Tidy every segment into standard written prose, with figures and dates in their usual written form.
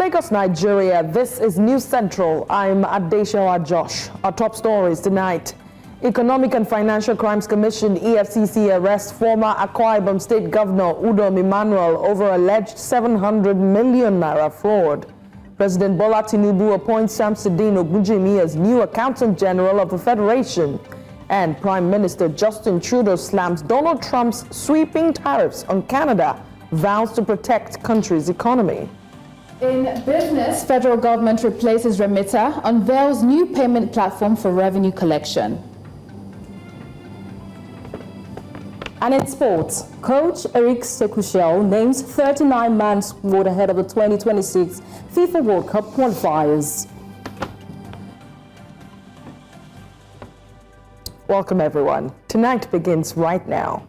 Lagos, Nigeria, this is News Central. I'm Adeshawa Josh. Our top stories tonight. Economic and Financial Crimes Commission, EFCC, arrests former Akwa Ibom State Governor Udom Emmanuel over alleged 700 million naira fraud. President Bola Tinubu appoints Shamsuddin Ogunjimi as new Accountant General of the Federation. And Prime Minister Justin Trudeau slams Donald Trump's sweeping tariffs on Canada, vows to protect country's economy. In business, federal government replaces remitter, unveils new payment platform for revenue collection. And in sports, coach Eric Sekushel names 39-man squad ahead of the 2026 FIFA World Cup qualifiers. Welcome, everyone. Tonight begins right now.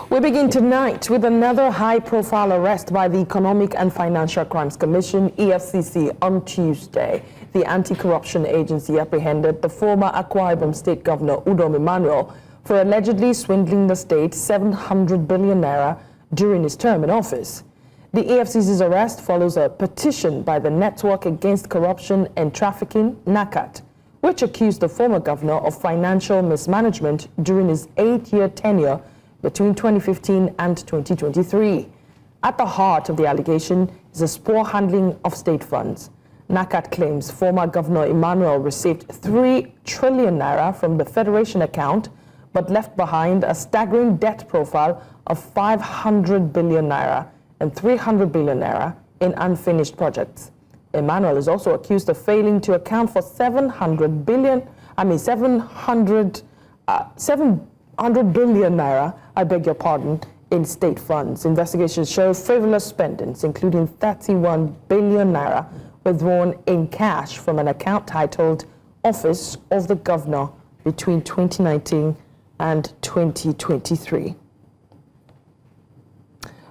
We begin tonight with another high-profile arrest by the Economic and Financial Crimes Commission, EFCC, on Tuesday. The anti-corruption agency apprehended the former Akwa Ibom State Governor Udom Emmanuel for allegedly swindling the state 700 billion naira during his term in office. The EFCC's arrest follows a petition by the Network Against Corruption and Trafficking, NACAT, which accused the former governor of financial mismanagement during his 8-year tenure between 2015 and 2023. At the heart of the allegation is a poor handling of state funds. NACAT claims former Governor Emmanuel received 3 trillion naira from the Federation account, but left behind a staggering debt profile of 500 billion naira and 300 billion naira in unfinished projects. Emmanuel is also accused of failing to account for 700 billion naira, I beg your pardon, in state funds. Investigations show frivolous spendings, including 31 billion naira withdrawn in cash from an account titled Office of the Governor between 2019 and 2023.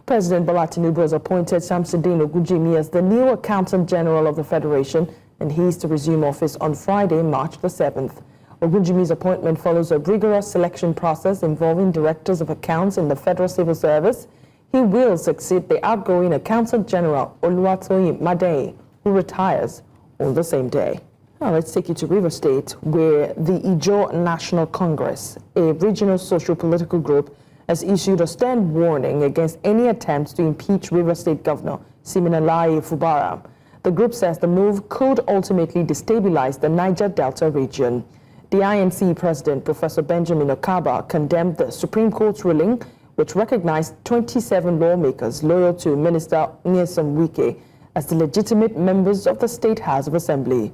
President Bola Tinubu has appointed Shamsuddin Ogunjimi as the new Accountant General of the Federation, and he is to resume office on Friday, March the 7th. Ogunjimi's appointment follows a rigorous selection process involving directors of accounts in the Federal Civil Service. He will succeed the outgoing Accountant General Oluwatoyin Madei, who retires on the same day. Now let's take you to Rivers State, where the Ijaw National Congress, a regional socio-political group, has issued a stern warning against any attempts to impeach Rivers State Governor Siminalayi Fubara. The group says the move could ultimately destabilize the Niger Delta region. The INC president, Professor Benjamin Okaba, condemned the Supreme Court's ruling, which recognized 27 lawmakers loyal to Minister Nyesom Wike as the legitimate members of the State House of Assembly.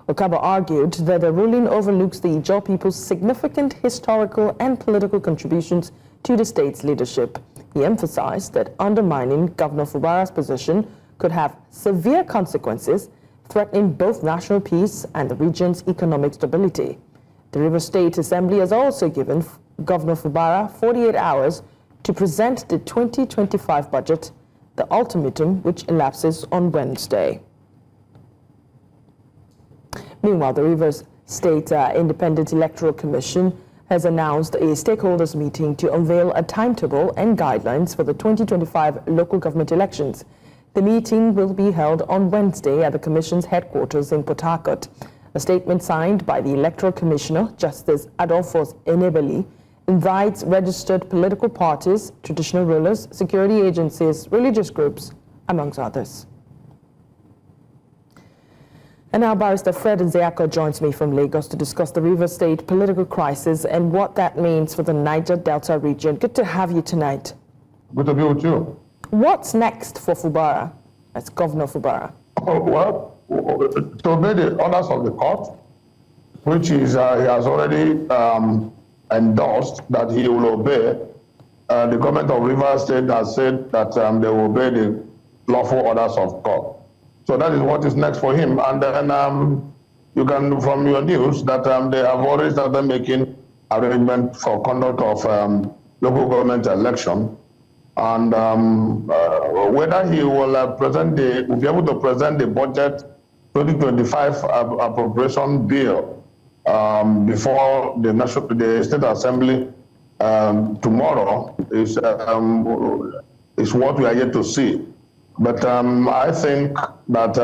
Okaba argued that the ruling overlooks the Ijaw people's significant historical and political contributions to the state's leadership. He emphasized that undermining Governor Fubara's position could have severe consequences, threatening both national peace and the region's economic stability. The Rivers State Assembly has also given Governor Fubara 48 hours to present the 2025 budget, the ultimatum which elapses on Wednesday. Meanwhile, the Rivers State Independent Electoral Commission has announced a stakeholders meeting to unveil a timetable and guidelines for the 2025 local government elections. The meeting will be held on Wednesday at the Commission's headquarters in Port Harcourt. A statement signed by the Electoral Commissioner, Justice Adolphus Enebeli, invites registered political parties, traditional rulers, security agencies, religious groups, amongst others. And now Barrister Fred Nzeako joins me from Lagos to discuss the Rivers State political crisis and what that means for the Niger Delta region. Good to have you tonight. Good to be with you. What's next for Fubara, as Governor Fubara? Oh, well, to obey the orders of the court, which is he has already endorsed that he will obey. The government of Rivers State has said that they will obey the lawful orders of court. So that is what is next for him. And then you can, from your news, that they have already started making arrangements for conduct of local government election. And whether he will will be able to present the budget 2025 appropriation bill before the State Assembly tomorrow is what we are yet to see. But I think that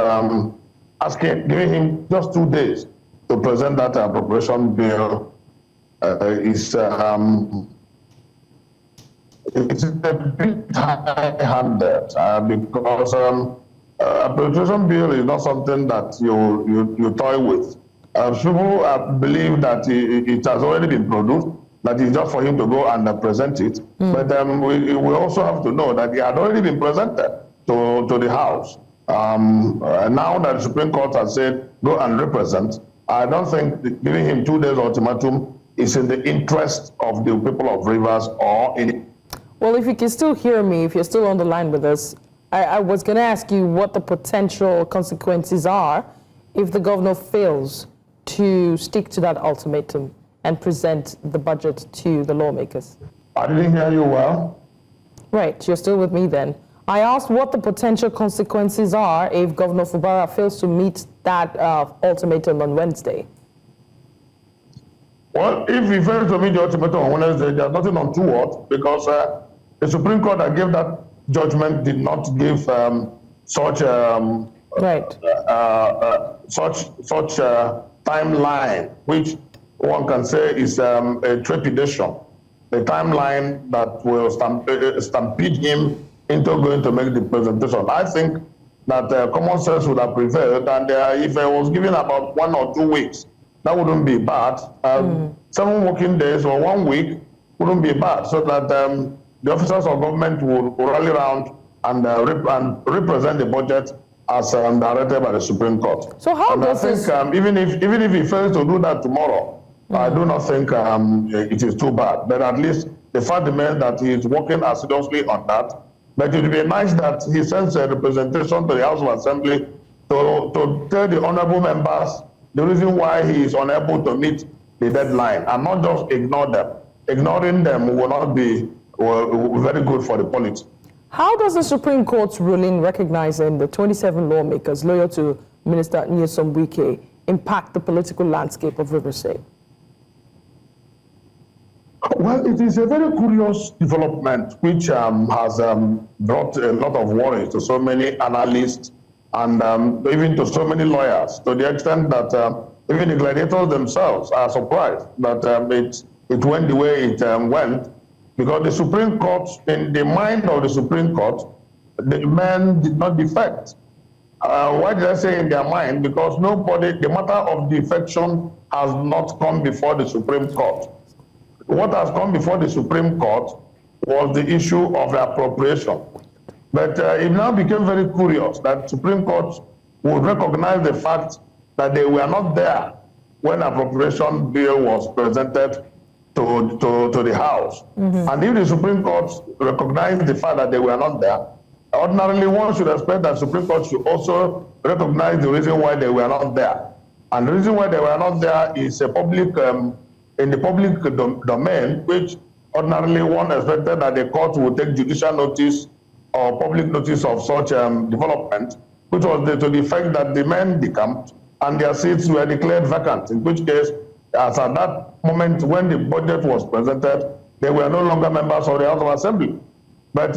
giving him just 2 days to present that appropriation bill it's a bit high-handed because appropriation bill is not something that you toy with. People believe that it has already been produced, that it's just for him to go and present it. But we also have to know that it had already been presented to the House. Now that the Supreme Court has said, go and represent, I don't think giving him 2 days ultimatum is in the interest of the people of Rivers or in. Well, if you can still hear me, if you're still on the line with us, I was going to ask you what the potential consequences are if the governor fails to stick to that ultimatum and present the budget to the lawmakers. I didn't hear you well. Right, you're still with me then. I asked what the potential consequences are if Governor Fubara fails to meet that ultimatum on Wednesday. Well, if he fails to meet the ultimatum on Wednesday, there's nothing untoward because the Supreme Court that gave that judgment did not give such timeline, which one can say is a trepidation, the timeline that will stampede him into going to make the presentation. I think that common sense would have prevailed, and if it was given about 1 or 2 weeks, that wouldn't be bad. 7 working days or 1 week wouldn't be bad, so that the officers of government will rally around and represent the budget as directed by the Supreme Court. So how does I think even if he fails to do that tomorrow, I do not think it is too bad. But at least the fact remains that he is working assiduously on that. But it would be nice that he sends a representation to the House of Assembly to tell the honorable members the reason why he is unable to meet the deadline and not just ignore them. Ignoring them will not be very good for the polity. How does the Supreme Court's ruling recognizing the 27 lawmakers loyal to Minister Nyesom Wike impact the political landscape of Rivers State? Well, it is a very curious development which has brought a lot of worries to so many analysts and even to so many lawyers, to the extent that even the gladiators themselves are surprised that it went the way it went, because the Supreme Court, in the mind of the Supreme Court, the men did not defect. Why did I say in their mind? Because the matter of defection has not come before the Supreme Court. What has come before the Supreme Court was the issue of the appropriation. But it now became very curious that the Supreme Court would recognize the fact that they were not there when appropriation bill was presented to the House. And if the Supreme Court recognized the fact that they were not there, ordinarily one should expect that the Supreme Court should also recognize the reason why they were not there. And the reason why they were not there is a public in the public domain, which ordinarily one expected that the court would take judicial notice or public notice of such development, which was to the effect that the men decamped and their seats were declared vacant, in which case, as at that moment when the budget was presented, they were no longer members of the House of Assembly. But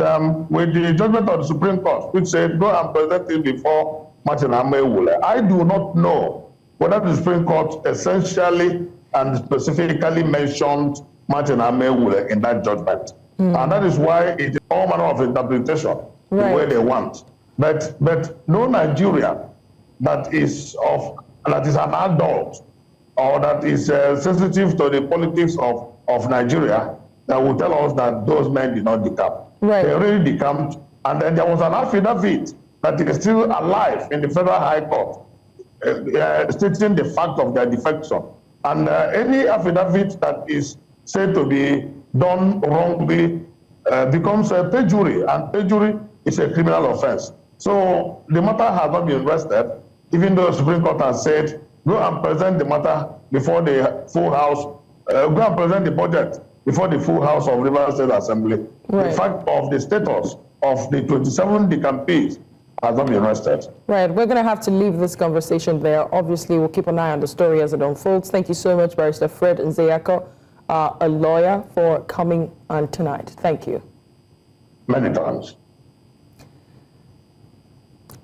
with the judgment of the Supreme Court, which said, go and present it before Martin Amewule, I do not know whether the Supreme Court essentially and specifically mentioned Martin Amewule in that judgment. And that is why it is all manner of interpretation the way they want. But no Nigerian that is an adult or that is sensitive to the politics of Nigeria that will tell us that those men did not decamp. They really decamped, and then there was an affidavit that is still alive in the Federal High Court stating the fact of their defection. And any affidavit that is said to be done wrongly becomes a perjury, and perjury is a criminal offense. So the matter has not been rested, even though the Supreme Court has said, go and present the matter before the full House, go and present the budget before the full House of Rivers State Assembly. The fact of the status of the 27 decampees has not been rested. Right, we're going to have to leave this conversation there. Obviously, we'll keep an eye on the story as it unfolds. Thank you so much, Barrister Fred Nzeyako. a lawyer, for coming on tonight. Thank you. Many thanks.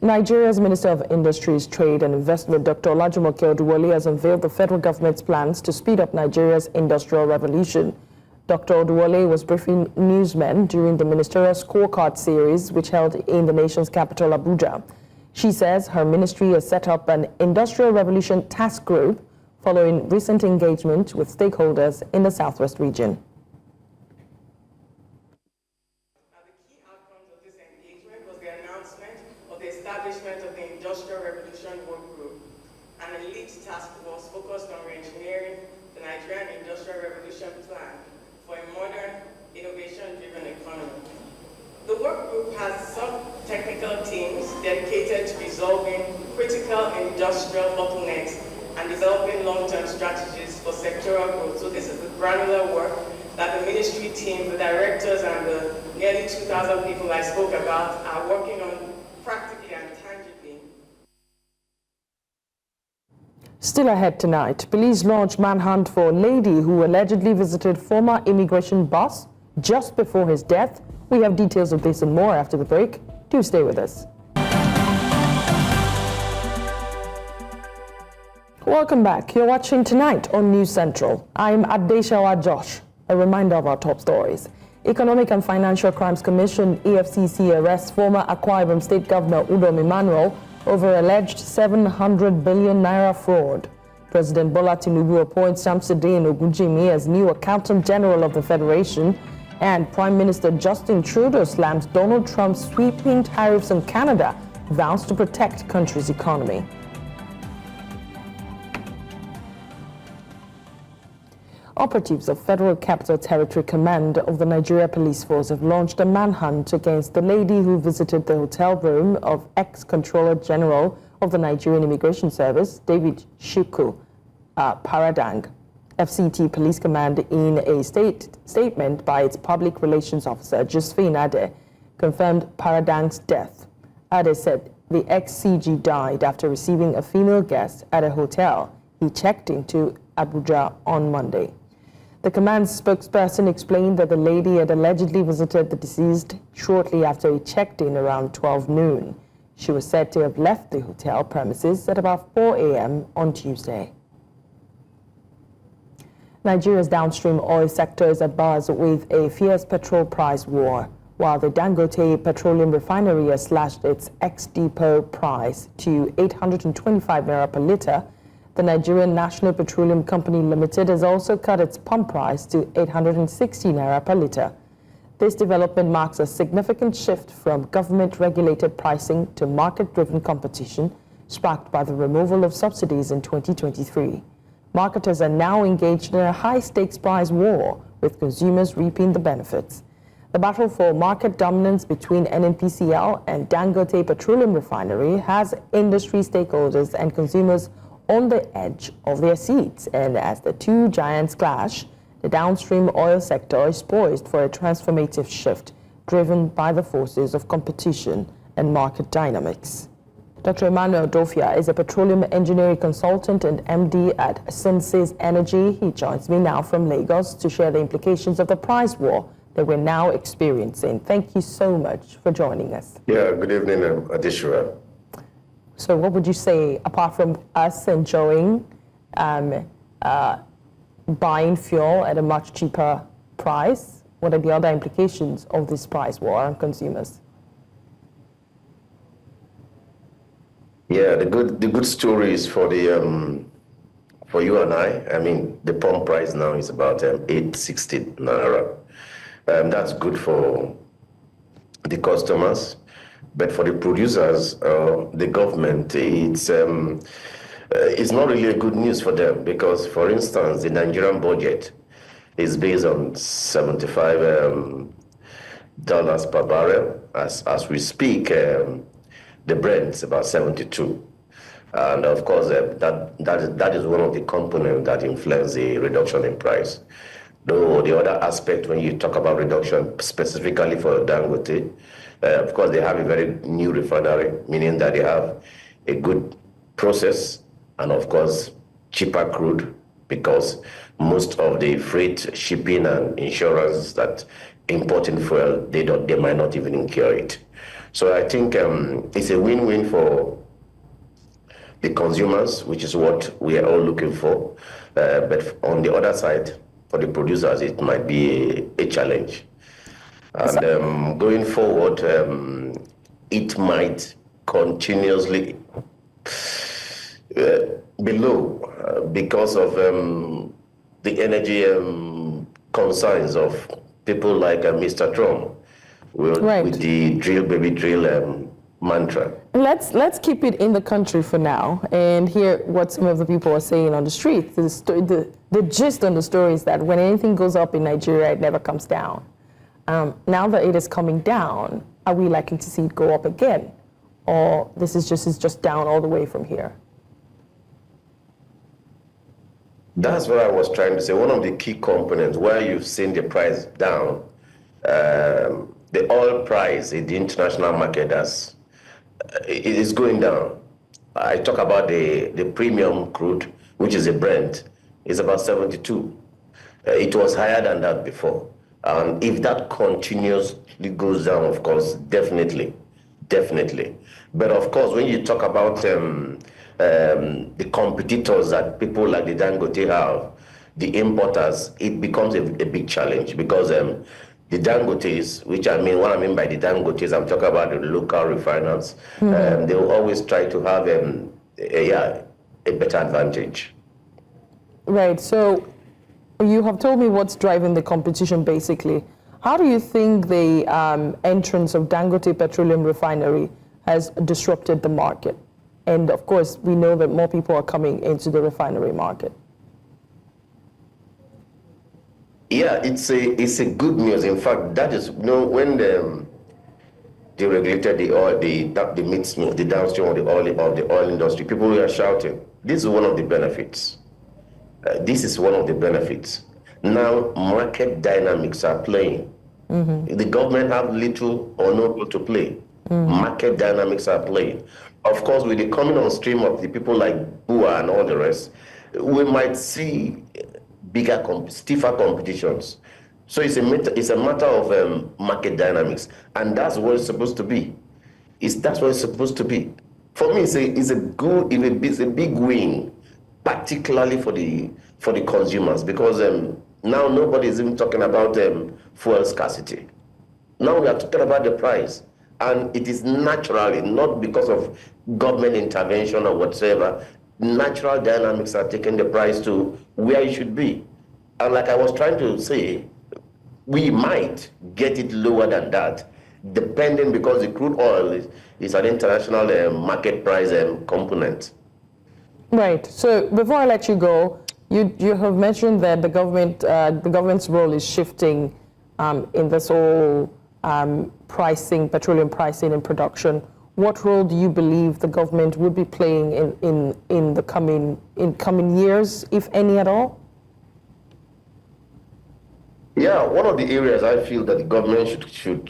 Nigeria's Minister of Industries, Trade and Investment, Dr. Olajumoke Oduwole, has unveiled the federal government's plans to speed up Nigeria's industrial revolution. Dr. Oduwole was briefing newsmen during the ministerial scorecard series, which held in the nation's capital, Abuja. She says her ministry has set up an industrial revolution task group following recent engagement with stakeholders in the Southwest region. Establishment of the Industrial Revolution Work Group and a lead task force focused on re-engineering the Nigerian Industrial Revolution Plan for a modern, innovation-driven economy. The work group has sub-technical teams dedicated to resolving critical industrial bottlenecks and developing long-term strategies for sectoral growth. So this is the granular work that the ministry team, the directors, and the nearly 2,000 people I spoke about are working on practically and tangibly. Still ahead tonight, police launched manhunt for a lady who allegedly visited former immigration boss just before his death. We have details of this and more after the break. Do stay with us. Welcome back. You're watching Tonight on News Central. I'm Adeshawa Josh. A reminder of our top stories. Economic and Financial Crimes Commission, EFCC, arrests former Akwa Ibom State Governor Udom Emmanuel over alleged 700 billion naira fraud. President Bola Tinubu appoints Shamsuddin Ogunjimi as new Accountant General of the Federation, and Prime Minister Justin Trudeau slams Donald Trump's sweeping tariffs on Canada, vows to protect country's economy. Operatives of Federal Capital Territory Command of the Nigeria Police Force have launched a manhunt against the lady who visited the hotel room of ex-Controller General of the Nigerian Immigration Service, David Shiku Paradang. FCT Police Command, in a statement by its public relations officer, Josephine Ade, confirmed Paradang's death. Ade said the ex-CG died after receiving a female guest at a hotel he checked into Abuja on Monday. The command's spokesperson explained that the lady had allegedly visited the deceased shortly after he checked in around 12 noon. She was said to have left the hotel premises at about 4 a.m. on Tuesday. Nigeria's downstream oil sector is at bars with a fierce petrol price war. While the Dangote Petroleum Refinery has slashed its ex-depot price to 825 naira per litre, the Nigerian National Petroleum Company Limited has also cut its pump price to 860 naira per litre. This development marks a significant shift from government-regulated pricing to market-driven competition, sparked by the removal of subsidies in 2023. Marketers are now engaged in a high-stakes price war, with consumers reaping the benefits. The battle for market dominance between NNPCL and Dangote Petroleum Refinery has industry stakeholders and consumers on the edge of their seats, and as the two giants clash, the downstream oil sector is poised for a transformative shift driven by the forces of competition and market dynamics. Dr. Emmanuel Dofia is a petroleum engineering consultant and MD at Senses Energy. He joins me now from Lagos to share the implications of the price war that we're now experiencing. Thank you so much for joining us. Yeah, good evening, Adishra. So what would you say, apart from us enjoying buying fuel at a much cheaper price, what are the other implications of this price war on consumers? Yeah, the good story is for the for you and I. I mean, the pump price now is about 860 naira. That's good for the customers. But for the producers, the government, it's not really a good news for them because, for instance, the Nigerian budget is based on $75 per barrel. As we speak, the Brent is about 72. And of course, that is one of the components that influence the reduction in price. Though the other aspect, when you talk about reduction specifically for Dangote, of course, they have a very new refinery, meaning that they have a good process and, of course, cheaper crude because most of the freight, shipping, and insurance that importing fuel, they might not even incur it. So I think it's a win-win for the consumers, which is what we are all looking for. But on the other side, for the producers, it might be a challenge. And going forward, it might continuously be low because of the energy concerns of people like Mr. Trump with the drill, baby, drill mantra. Let's keep it in the country for now and hear what some of the people are saying on the street. The gist on the story is that when anything goes up in Nigeria, it never comes down. Now that it is coming down, are we likely to see it go up again? Or this is just down all the way from here? That's what I was trying to say. One of the key components where you've seen the price down, the oil price in the international market it is going down. I talk about the premium crude, which is a Brent, is about 72. It was higher than that before. And if that continuously goes down, of course, definitely. But of course, when you talk about the competitors that people like the Dangote have, the importers, it becomes a big challenge because the Dangotes, what I mean by the Dangotes, I'm talking about the local refiners, they will always try to have a better advantage. Right, so you have told me what's driving the competition basically. How do you think the entrance of Dangote Petroleum Refinery has disrupted the market? And of course, we know that more people are coming into the refinery market. Yeah, it's a good news. In fact, that is when they regulated the oil, the downstream of the oil industry, people were shouting. This is one of the benefits. Now market dynamics are playing. The government have little or no role to play. Market dynamics are playing. Of course, with the coming on stream of the people like Bua and all the rest, we might see bigger, stiffer competitions. So it's a matter of market dynamics, and that's what it's supposed to be. That's what it's supposed to be. For me, it's a big win, particularly for the consumers, because now nobody is even talking about fuel scarcity. Now we are talking about the price, and it is naturally, not because of government intervention or whatsoever. Natural dynamics are taking the price to where it should be. And like I was trying to say, we might get it lower than that, depending, because the crude oil is an international market price component. Right. So before I let you go, you have mentioned that the government's role is shifting in this whole pricing, petroleum pricing and production. What role do you believe the government would be playing in the coming years, if any at all? Yeah, one of the areas I feel that the government should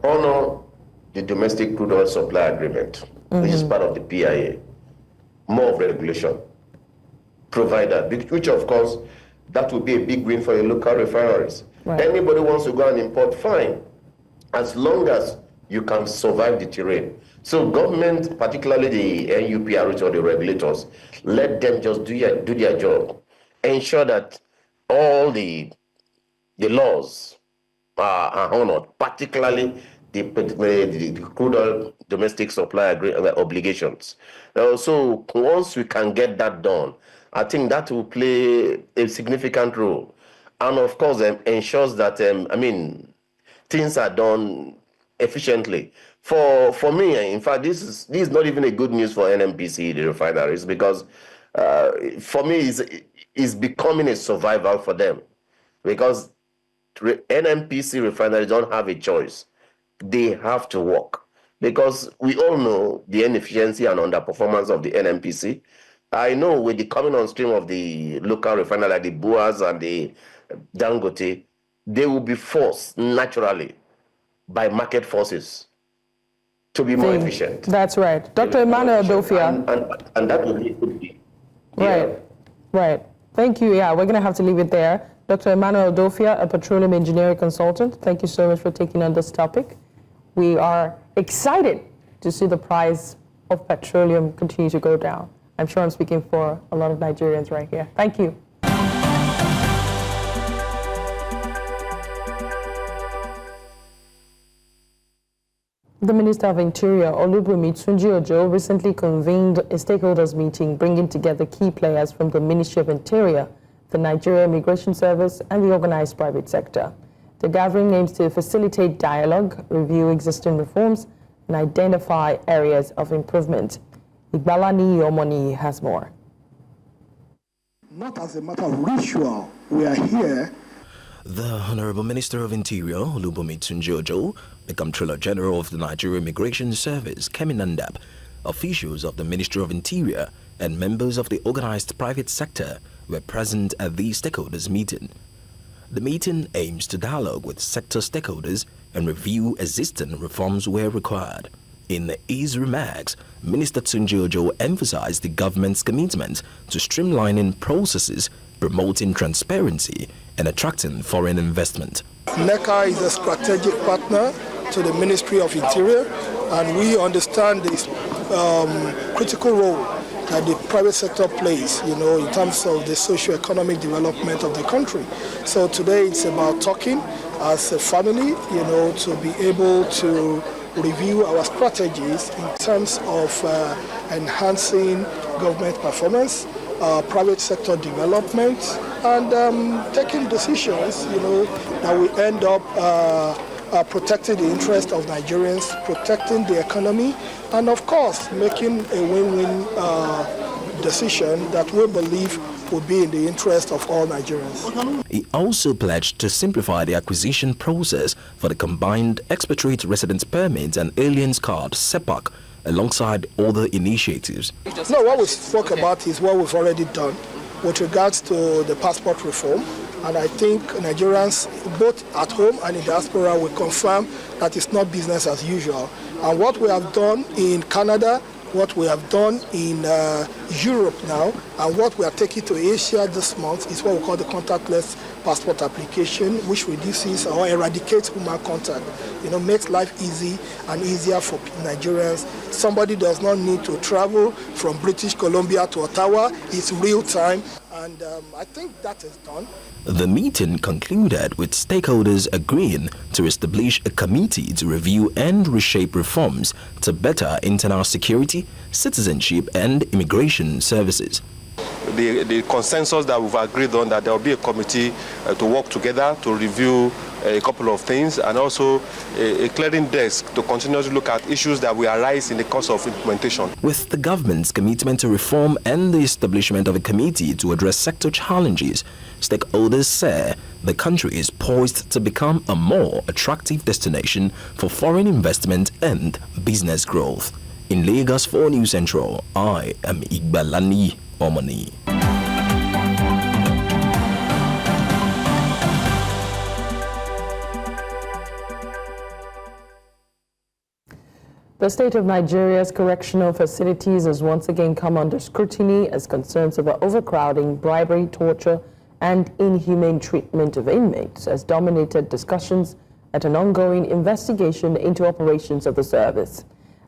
honor the domestic crude oil supply agreement, which is part of the PIA. More regulation, provided, which of course, that would be a big win for your local refineries. Right. Anybody wants to go and import, fine, as long as you can survive the terrain. So government, particularly the NUPRs or the regulators, let them just do their job. Ensure that all the laws are honored, particularly the crude oil domestic supply obligations. So once we can get that done, I think that will play a significant role. And of course, ensures that, things are done efficiently. For me, in fact, this is not even a good news for NNPC, the refineries, because for me, it's becoming a survival for them. Because NNPC refineries don't have a choice. They have to work. Because we all know the inefficiency and underperformance of the NNPC. I know with the coming on stream of the local refinery like the Buas and the Dangote, they will be forced naturally by market forces to be more efficient. That's right. Dr. Emmanuel Dofia. And that will be a good thing. Right. Thank you. Yeah, we're going to have to leave it there. Dr. Emmanuel Dofia, a petroleum engineering consultant, thank you so much for taking on this topic. We are excited to see the price of petroleum continue to go down. I'm sure I'm speaking for a lot of Nigerians right here. Thank you. The Minister of Interior, Olubunmi Tunji-Ojo, recently convened a stakeholders meeting bringing together key players from the Ministry of Interior, the Nigeria Immigration Service, and the organized private sector. The gathering aims to facilitate dialogue, review existing reforms, and identify areas of improvement. Igbalani Yomoni has more. Not as a matter of ritual, we are here. The Honorable Minister of Interior, Olubunmi Tunji-Ojo, the Comptroller General of the Nigeria Immigration Service, Kemi Nandap, officials of the Ministry of Interior, and members of the organized private sector were present at the stakeholders meeting. The meeting aims to dialogue with sector stakeholders and review existing reforms where required. In his remarks, Minister Tunji-Ojo emphasized the government's commitment to streamlining processes, promoting transparency, and attracting foreign investment. NACAT is a strategic partner to the Ministry of Interior, and we understand this critical role that the private sector plays, in terms of the socio-economic development of the country. So today it's about talking as a family, to be able to review our strategies in terms of enhancing government performance, private sector development, and taking decisions, that will end up protecting the interest of Nigerians, protecting the economy, and of course, making a win-win decision that we believe will be in the interest of all Nigerians. He also pledged to simplify the acquisition process for the combined expatriate residence permit and aliens card, SEPAC, alongside other initiatives. No, what we spoke about is what we've already done with regards to the passport reform. And I think Nigerians, both at home and in diaspora, will confirm that it's not business as usual. And what we have done in Canada, what we have done in Europe now, and what we are taking to Asia this month is what we call the contactless passport application, which reduces or eradicates human contact. Makes life easy and easier for Nigerians. Somebody does not need to travel from British Columbia to Ottawa. It's real time, and I think that is done. The meeting concluded with stakeholders agreeing to establish a committee to review and reshape reforms to better internal security, citizenship, and immigration services. The consensus that we've agreed on, that there will be a committee to work together to review a couple of things, and also a clearing desk to continuously look at issues that will arise in the course of implementation. With the government's commitment to reform and the establishment of a committee to address sector challenges, stakeholders say the country is poised to become a more attractive destination for foreign investment and business growth. In Lagos for News Central, I am Igbalani Omani. The state of Nigeria's correctional facilities has once again come under scrutiny as concerns over overcrowding, bribery, torture, and inhumane treatment of inmates has dominated discussions at an ongoing investigation into operations of the service.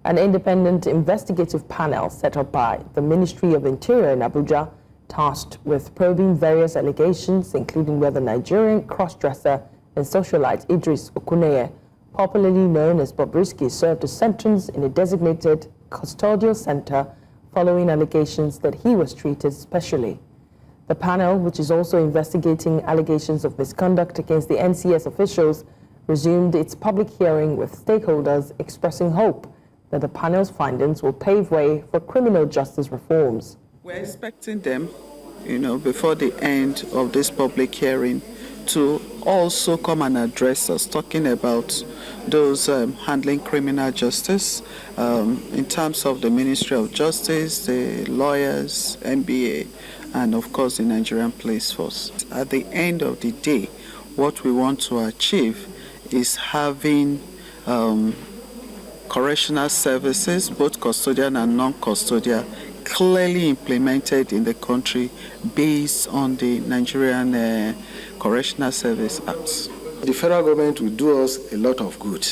An independent investigative panel set up by the Ministry of Interior in Abuja, tasked with probing various allegations, including whether Nigerian cross-dresser and socialite Idris Okuneye, popularly known as Bobrisky, served a sentence in a designated custodial center following allegations that he was treated specially. The panel, which is also investigating allegations of misconduct against the NCS officials, resumed its public hearing with stakeholders expressing hope that the panel's findings will pave way for criminal justice reforms. We're expecting them, before the end of this public hearing, to also come and address us, talking about those handling criminal justice in terms of the Ministry of Justice, the lawyers, NBA, and of course the Nigerian Police Force. At the end of the day, what we want to achieve is having correctional services, both custodial and non-custodial, clearly implemented in the country based on the Nigerian Correctional Service Act. The federal government will do us a lot of good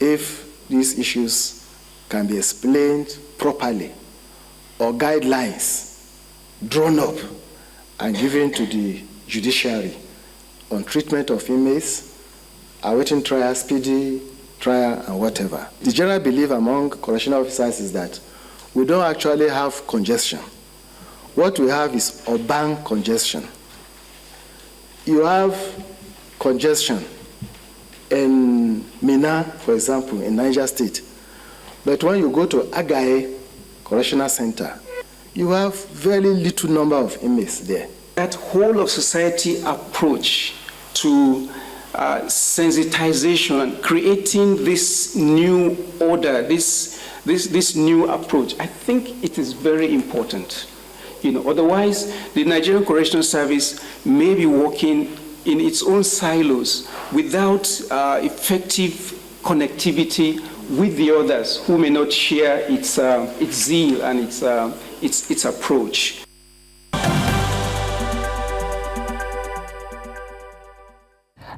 if these issues can be explained properly or guidelines drawn up and given to the judiciary on treatment of inmates, awaiting trial, speedy trial, and whatever. The general belief among correctional officers is that we don't actually have congestion. What we have is urban congestion. You have congestion in Mina, for example, in Niger State. But when you go to Agaye Correctional Center, you have very little number of inmates there. That whole of society approach to sensitization, creating this new order, this new approach, I think it is very important. Otherwise, the Nigerian Correctional Service may be working in its own silos without effective connectivity with the others who may not share its zeal and its approach.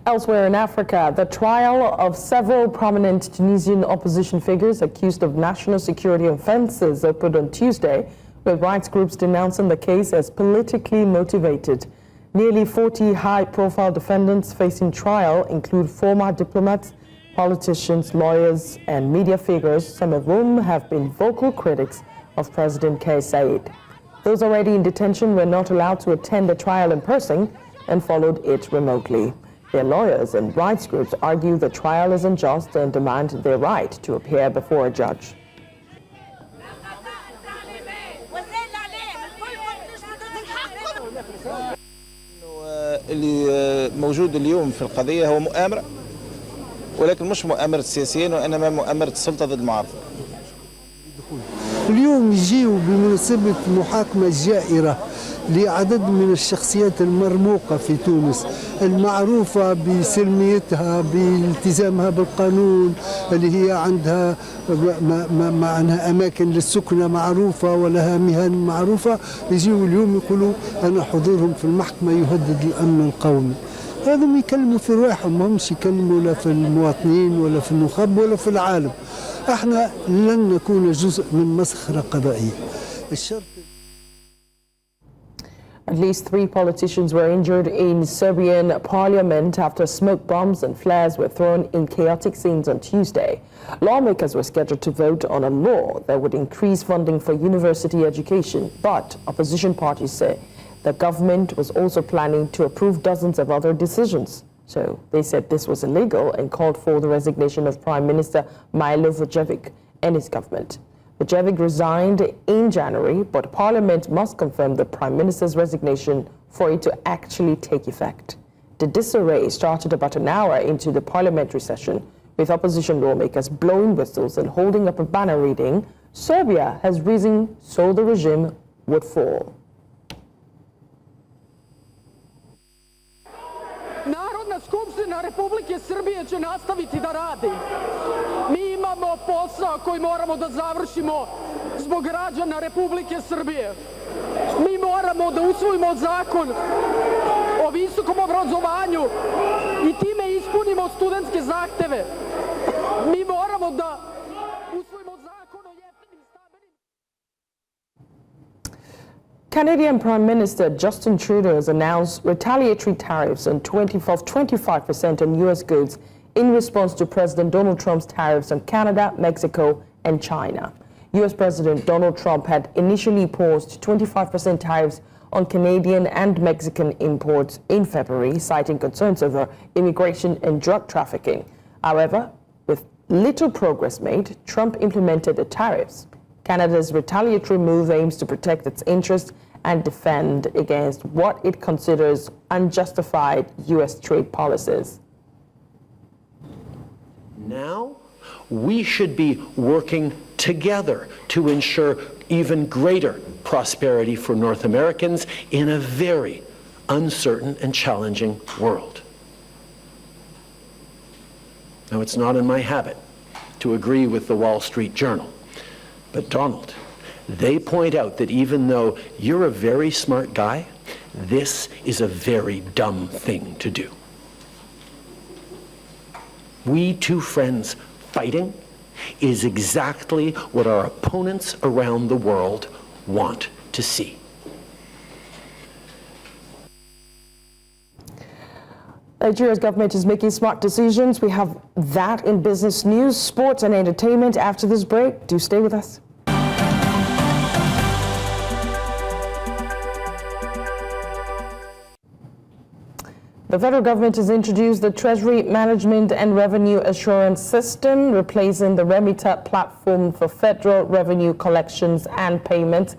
Elsewhere in Africa, the trial of several prominent Tunisian opposition figures accused of national security offenses opened on Tuesday, with rights groups denouncing the case as politically motivated. Nearly 40 high-profile defendants facing trial include former diplomats, politicians, lawyers, and media figures, some of whom have been vocal critics of President Kais Saied. Those already in detention were not allowed to attend the trial in person and followed it remotely. Their lawyers and rights groups argue the trial is unjust and demand their right to appear before a judge. اللي موجود اليوم في القضية هو مؤامرة، ولكن مش مؤامرة سياسيين وإنما مؤامرة السلطة ضد المعارضة. اليوم يجيوا بمناسبة محاكمة جائرة لعدد من الشخصيات المرموقة في تونس المعروفة بسلميتها بالتزامها بالقانون، اللي هي عندها معناها أماكن للسكنة معروفة ولها مهن معروفة، يجيوا اليوم يقولوا أن حضورهم في المحكمة يهدد الأمن القومي. هذم يكلموا في رواحهم، ما همش يكلموا لا في المواطنين ولا في النخب ولا في العالم. احنا لن نكون جزء من مسخرة قضائية. الشرط At least 3 politicians were injured in Serbian parliament after smoke bombs and flares were thrown in chaotic scenes on Tuesday. Lawmakers were scheduled to vote on a law that would increase funding for university education, but opposition parties say the government was also planning to approve dozens of other decisions. So they said this was illegal and called for the resignation of Prime Minister Milo Vucevic and his government. Vucevic resigned in January, but Parliament must confirm the Prime Minister's resignation for it to actually take effect. The disarray started about an hour into the parliamentary session, with opposition lawmakers blowing whistles and holding up a banner reading, "Serbia has risen so the regime would fall." Narodna skupština Republike Srbije će nastaviti da radi. Mi imamo posao koji moramo da završimo zbog građana Republike Srbije. Mi moramo da usvojimo zakon o visokom obrazovanju i time ispunimo studentske zahteve. Mi moramo da usvojimo zakon o jeftinim stambenim. Canadian Prime Minister Justin Trudeau has announced retaliatory tariffs on 25% on U.S. goods in response to President Donald Trump's tariffs on Canada, Mexico, and China. U.S. President Donald Trump had initially paused 25% tariffs on Canadian and Mexican imports in February, citing concerns over immigration and drug trafficking. However, with little progress made, Trump implemented the tariffs. Canada's retaliatory move aims to protect its interests and defend against what it considers unjustified U.S. trade policies. Now, we should be working together to ensure even greater prosperity for North Americans in a very uncertain and challenging world. Now, it's not in my habit to agree with the Wall Street Journal, but Donald, they point out that even though you're a very smart guy, this is a very dumb thing to do. We two friends fighting is exactly what our opponents around the world want to see. Nigeria's government is making smart decisions. We have that in business news, sports and entertainment after this break. Do stay with us. The federal government has introduced the Treasury Management and Revenue Assurance System, replacing the Remita platform for federal revenue collections and payments.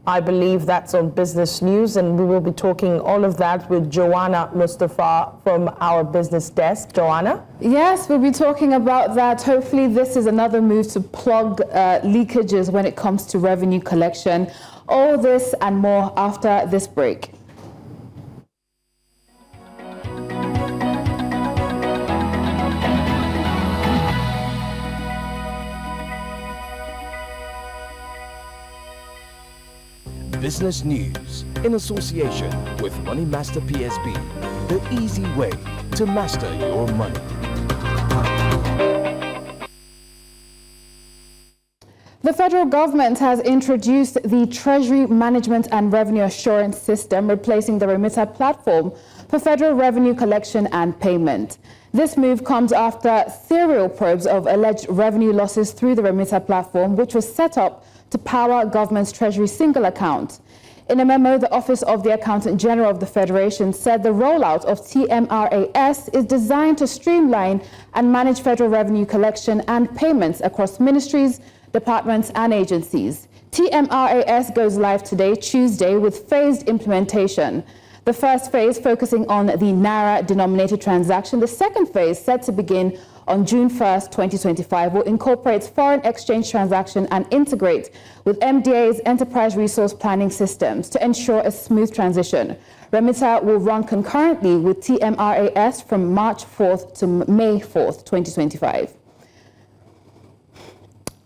I believe that's on business news, and we will be talking all of that with Joanna Mustafa from our business desk. Joanna? Yes, we'll be talking about that. Hopefully this is another move to plug leakages when it comes to revenue collection. All this and more after this break. Business news in association with Money Master PSB, the easy way to master your money. The federal government has introduced the Treasury Management and Revenue Assurance System, replacing the Remita platform for federal revenue collection and payment. This move comes after serial probes of alleged revenue losses through the Remita platform, which was set up to power government's Treasury single account. In a memo, the Office of the Accountant General of the Federation said the rollout of TMRAS is designed to streamline and manage federal revenue collection and payments across ministries, departments and agencies. TMRAS goes live today, Tuesday, with phased implementation. The first phase focusing on the naira denominated transaction. The second phase, set to begin on June 1st, 2025, will incorporate foreign exchange transaction and integrate with MDA's enterprise resource planning systems to ensure a smooth transition. Remita will run concurrently with TMRAS from March 4th to May 4th, 2025.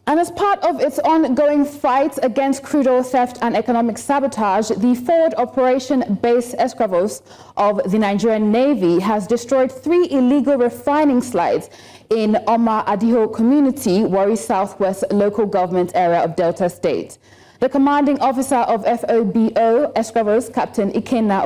And as part of its ongoing fight against crude oil theft and economic sabotage, the forward operation base Ex-Gov of the Nigerian Navy has destroyed 3 illegal refining slides in Oma Adiho community, Warri Southwest local government area of Delta State. The commanding officer of FOBO Ex-Gov, Captain Ikenna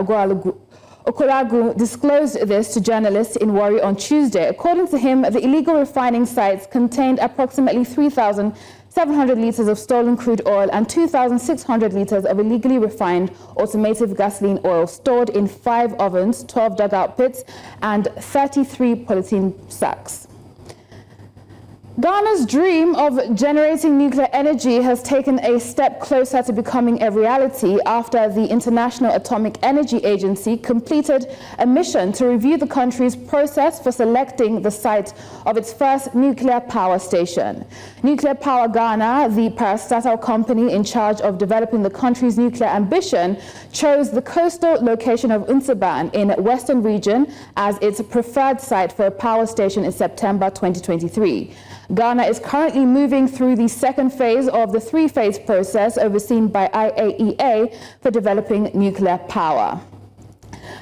Okoragu, disclosed this to journalists in Warri on Tuesday. According to him, the illegal refining sites contained approximately 3,700 liters of stolen crude oil and 2,600 liters of illegally refined automotive gasoline oil stored in 5 ovens, 12 dugout pits, and 33 polythene sacks. Ghana's dream of generating nuclear energy has taken a step closer to becoming a reality after the International Atomic Energy Agency completed a mission to review the country's process for selecting the site of its first nuclear power station. Nuclear Power Ghana, the parastatal company in charge of developing the country's nuclear ambition, chose the coastal location of Unsaban in Western Region as its preferred site for a power station in September 2023. Ghana is currently moving through the second phase of the 3-phase process overseen by IAEA for developing nuclear power.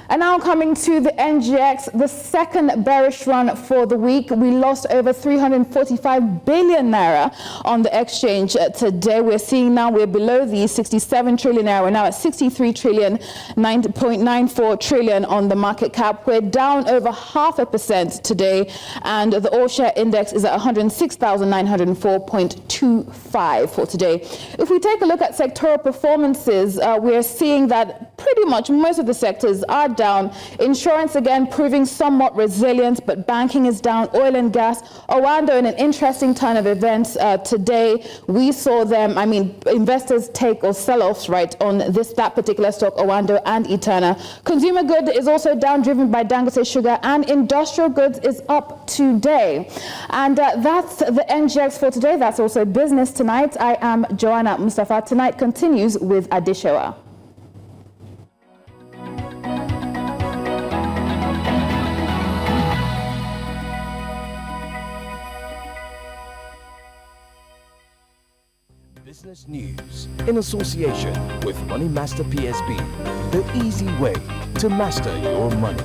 And now coming to the NGX, the second bearish run for the week. We lost over 345 billion naira on the exchange today. We're seeing now we're below the 67 trillion naira. We're now at 63 trillion, 9.94 trillion on the market cap. We're down over 0.5% today, and the all share index is at 106,904.25 for today. If we take a look at sectoral performances, we're seeing that pretty much most of the sectors are down. Insurance again proving somewhat resilient, but banking is down. Oil and gas. Owando in an interesting turn of events today. We saw them, investors take or sell-offs right on that particular stock, Owando and Eterna. Consumer good is also down, driven by Dangote Sugar, and industrial goods is up today. And that's the NGX for today. That's also business tonight. I am Joanna Mustafa. Tonight continues with Adishewa. Business News in association with Money Master PSB, the easy way to master your money.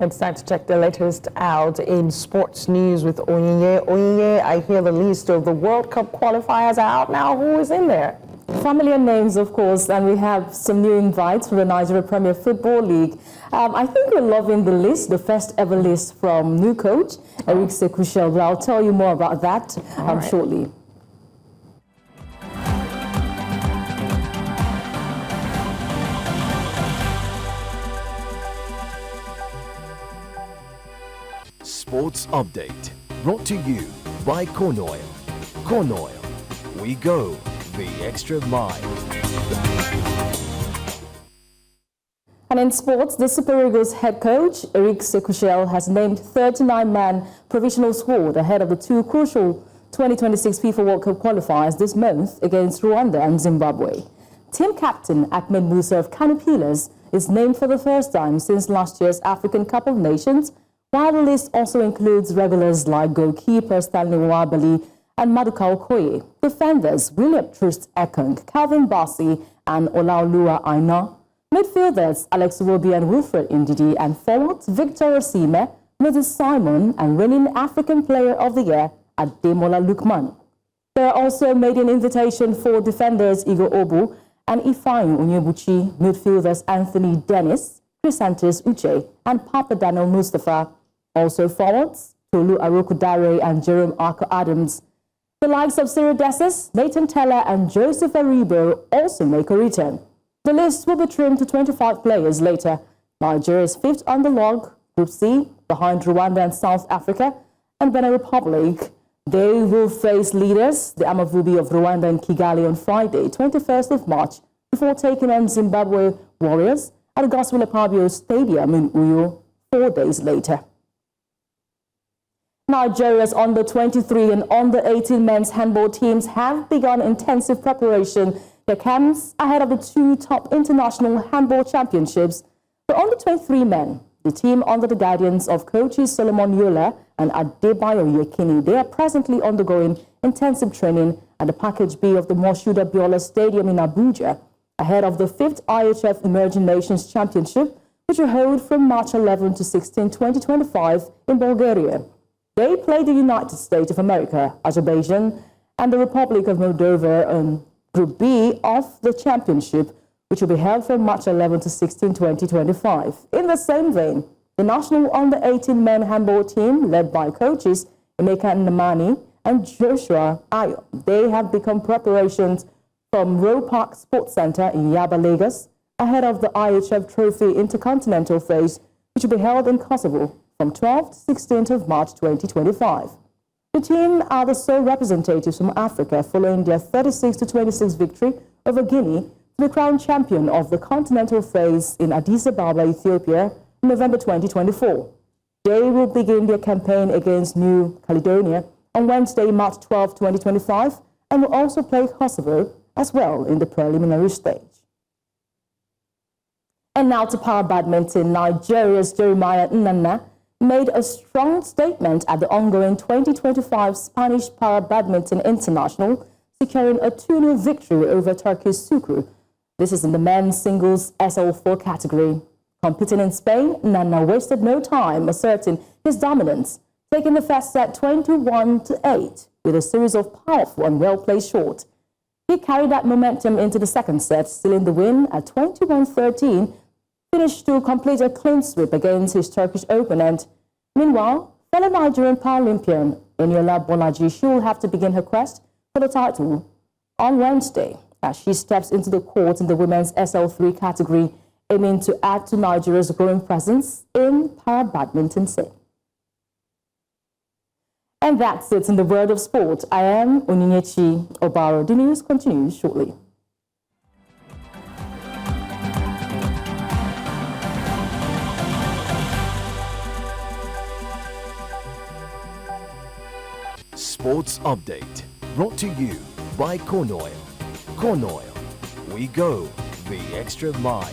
It's time to check the latest out in sports news with Onyinye. Onyinye, I hear the list of the World Cup qualifiers are out now. Who is in there? Familiar names, of course, and we have some new invites from the Nigeria Premier Football League. I think we're loving the list, the first ever list from new coach, Eric Sekushel, but I'll tell you more about that shortly. Sports Update, brought to you by Corn Oil. Corn Oil, we go the extra mile. And in sports, the Super Eagles head coach, Eric Sekushel, has named 39-man provisional squad ahead of the two crucial 2026 FIFA World Cup qualifiers this month against Rwanda and Zimbabwe. Team captain Ahmed Musa of Kano Pillars is named for the first time since last year's African Cup of Nations, while the list also includes regulars like goalkeeper Stanley Nwabali and Maduka Okoye, defenders William Troost Ekong, Calvin Bassey and Olaoluwa Aina, midfielders Alex Iwobi and Wilfred Ndidi, and forwards Victor Osimhen, Moses Simon and reigning African Player of the Year Ademola Lookman. There are also made an invitation for defenders Igor Obu and Ifeanyi Onyebuchi, midfielders Anthony Dennis, Chrysanthus Uche and Papa Daniel Mustafa. Also forwards, Tolu Arokudare and Jerome Arco Adams. The likes of Cyril Dessus, Nathan Teller and Joseph Aribo also make a return. The list will be trimmed to 25 players later. Nigeria is fifth on the log, Group C, behind Rwanda and South Africa and Benin Republic. They will face leaders, the Amavubi of Rwanda and Kigali on Friday, 21st of March, before taking on Zimbabwe Warriors at the Gospel Apabio Stadium in Uyo 4 days later. Nigeria's under-23 and under-18 men's handball teams have begun intensive preparation their camps ahead of the two top international handball championships. For under-23 men, the team under the guidance of coaches Solomon Yola and Adebayo Yekini, they are presently undergoing intensive training at the Package B of the Moshood Biola Stadium in Abuja ahead of the 5th IHF Emerging Nations Championship, which will hold from March 11 to 16, 2025 in Bulgaria. They play the United States of America, Azerbaijan, and the Republic of Moldova on Group B of the championship, which will be held from March 11 to 16, 2025. In the same vein, the national under-18 men handball team, led by coaches Emeka Nnamani and Joshua Ayo, they have begun preparations from Roe Park Sports Center in Yaba, Lagos, ahead of the IHF Trophy Intercontinental Phase, which will be held in Kosovo from 12th to 16th of March 2025. The team are the sole representatives from Africa following their 36-26 victory over Guinea to be crowned champion of the continental phase in Addis Ababa, Ethiopia in November 2024. They will begin their campaign against New Caledonia on Wednesday, March 12, 2025, and will also play Kosovo as well in the preliminary stage. And now to para badminton. Nigeria's Jeremiah Nnanna made a strong statement at the ongoing 2025 Spanish Para Badminton International, securing a 2-0 victory over Turkey's Sukru. This is in the men's singles SL4 category. Competing in Spain, Nnanna wasted no time asserting his dominance, taking the first set 21-8 with a series of powerful and well-played shots. He carried that momentum into the second set, sealing the win at 21-13, finished to complete a clean sweep against his Turkish opponent. Meanwhile, fellow Nigerian Paralympian Eniola Bolaji, she will have to begin her quest for the title on Wednesday as she steps into the court in the women's SL3 category, aiming to add to Nigeria's growing presence in para-badminton scene. And that's it in the world of sport. I am Onyinyechi Obaro. The news continues shortly. Sports Update, brought to you by Corn Oil. Corn Oil, we go the extra mile.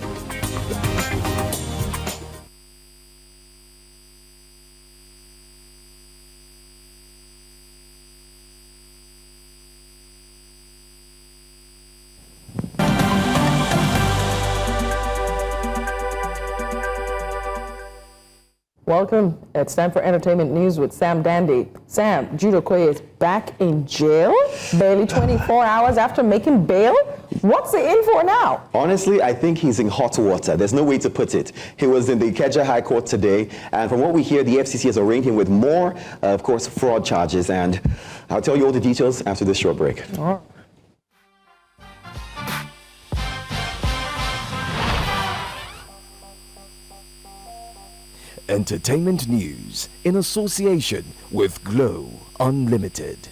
Welcome. It's time for entertainment news with Sam Dandy. Sam, Jude Okoye is back in jail barely 24 hours after making bail. What's he in for now? Honestly, I think he's in hot water. There's no way to put it. He was in the Ikeja High Court today, and from what we hear, the EFCC has arraigned him with more, of course, fraud charges. And I'll tell you all the details after this short break. All right. Entertainment news in association with Glow Unlimited.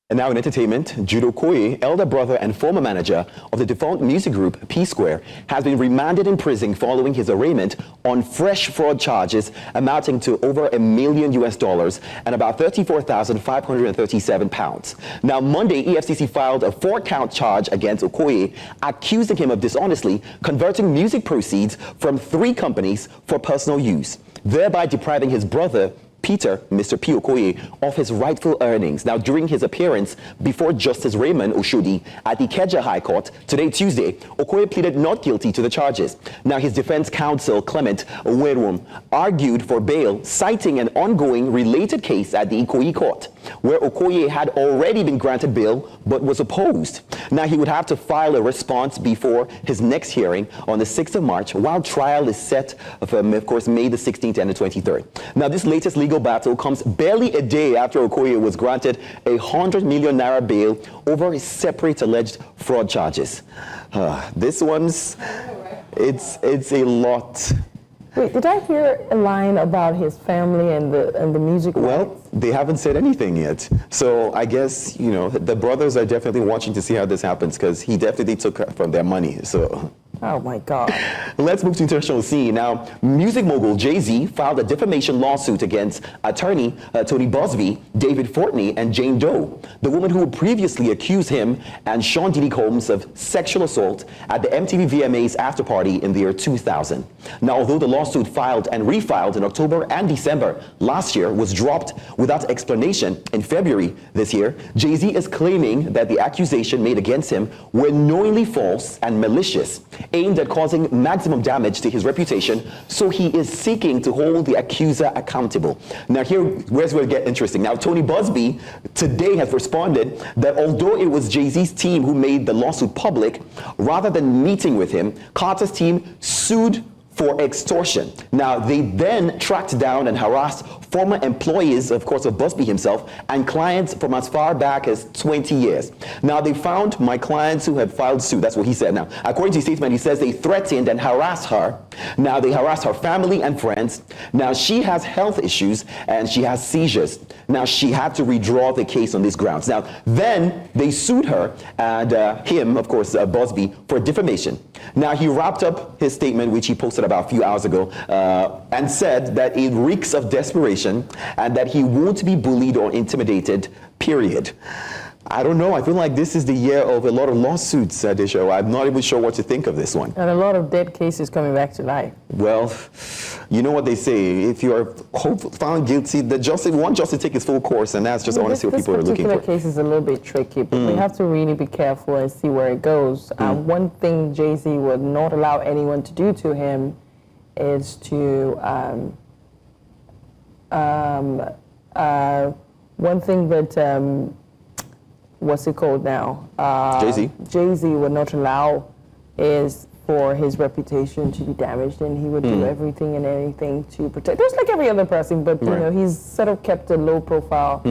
And now in entertainment, Jude Okoye, elder brother and former manager of the defunct music group P Square, has been remanded in prison following his arraignment on fresh fraud charges amounting to over $1 million and about £34,537. Now Monday, EFCC filed a 4-count charge against Okoye, accusing him of dishonestly converting music proceeds from 3 companies for personal use, thereby depriving his brother Peter, Mr. P. Okoye, of his rightful earnings. Now, during his appearance before Justice Raymond Oshodi at the Ikeja High Court today, Tuesday, Okoye pleaded not guilty to the charges. Now, his defense counsel, Clement Owerwum, argued for bail, citing an ongoing related case at the Ikoyi Court, where Okoye had already been granted bail but was opposed. Now, he would have to file a response before his next hearing on the 6th of March, while trial is set for, of course, May the 16th and the 23rd. Now, this latest legal battle comes barely a day after Okoye was granted a 100 million naira bail over his separate alleged fraud charges. This one's, it's a lot. Wait, did I hear a line about his family and the music? Well, they haven't said anything yet. So I guess, you know, the brothers are definitely watching to see how this happens, because he definitely took from their money. So. Oh my God. Let's move to international scene. Now, music mogul Jay-Z filed a defamation lawsuit against attorney Tony Bosby, David Fortney, and Jane Doe, the woman who previously accused him and Sean Diddy Combs of sexual assault at the MTV VMAs after party in the year 2000. Now, although the lawsuit filed and refiled in October and December last year was dropped without explanation in February this year, Jay-Z is claiming that the accusation made against him were knowingly false and malicious, aimed at causing maximum damage to his reputation, so he is seeking to hold the accuser accountable. Now where's where it gets interesting. Now, Tony Bosby today has responded that although it was Jay-Z's team who made the lawsuit public, rather than meeting with him, Carter's team sued for extortion. Now, they then tracked down and harassed former employees, of course, of Busby himself, and clients from as far back as 20 years. Now, they found my clients who had filed suit. That's what he said. Now, according to his statement, he says they threatened and harassed her. Now, they harassed her family and friends. Now, she has health issues and she has seizures. Now, she had to redraw the case on these grounds. Now, then they sued her and him, of course, Busby, for defamation. Now, he wrapped up his statement, which he posted about a few hours ago, and said that it reeks of desperation and that he won't be bullied or intimidated, period. I don't know. I feel like this is the year of a lot of lawsuits, Desho. I'm not even sure what to think of this one. And a lot of dead cases coming back to life. Well, you know what they say. If you are found guilty, the justice, one justice take its full course, and that's just honestly what people are looking for. This particular case is a little bit tricky, but we have to really be careful and see where it goes. One thing Jay-Z would not allow anyone to do to him is to one thing that what's it called now? Jay-Z. Jay-Z would not allow is for his reputation to be damaged, and he would do everything and anything to protect. Just like every other person, but you know, he's sort of kept a low profile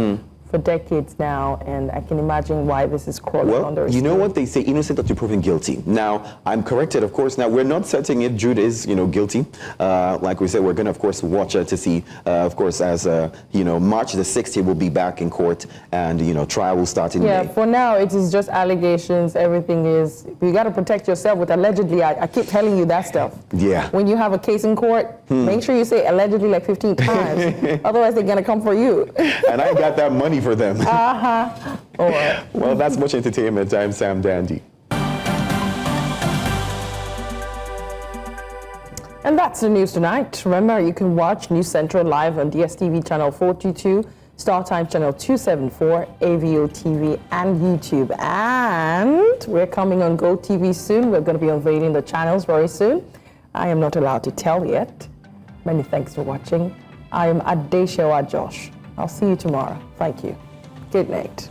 for decades now, and I can imagine why this is crawling under his you know skin. what they say, innocent until proven guilty. Now, I'm corrected, of course. Now, we're not certain if Jude is, guilty. Like we said, we're going to, of course, watch to see, of course, as, March the 6th, he will be back in court, and, trial will start in May. For now, it is just allegations. Everything is, you got to protect yourself with allegedly. I keep telling you that stuff. Yeah. When you have a case in court, make sure you say allegedly like 15 times. Otherwise, they're going to come for you. And I got that money for them. All right. Well, that's much entertainment. I'm Sam Dandy. And that's the news tonight. Remember, you can watch News Central live on DSTV channel 422, StarTimes channel 274, AVO TV, and YouTube. And we're coming on Go TV soon. We're going to be unveiling the channels very soon. I am not allowed to tell yet. Many thanks for watching. I am Adeshewa Josh. I'll see you tomorrow. Thank you. Good night.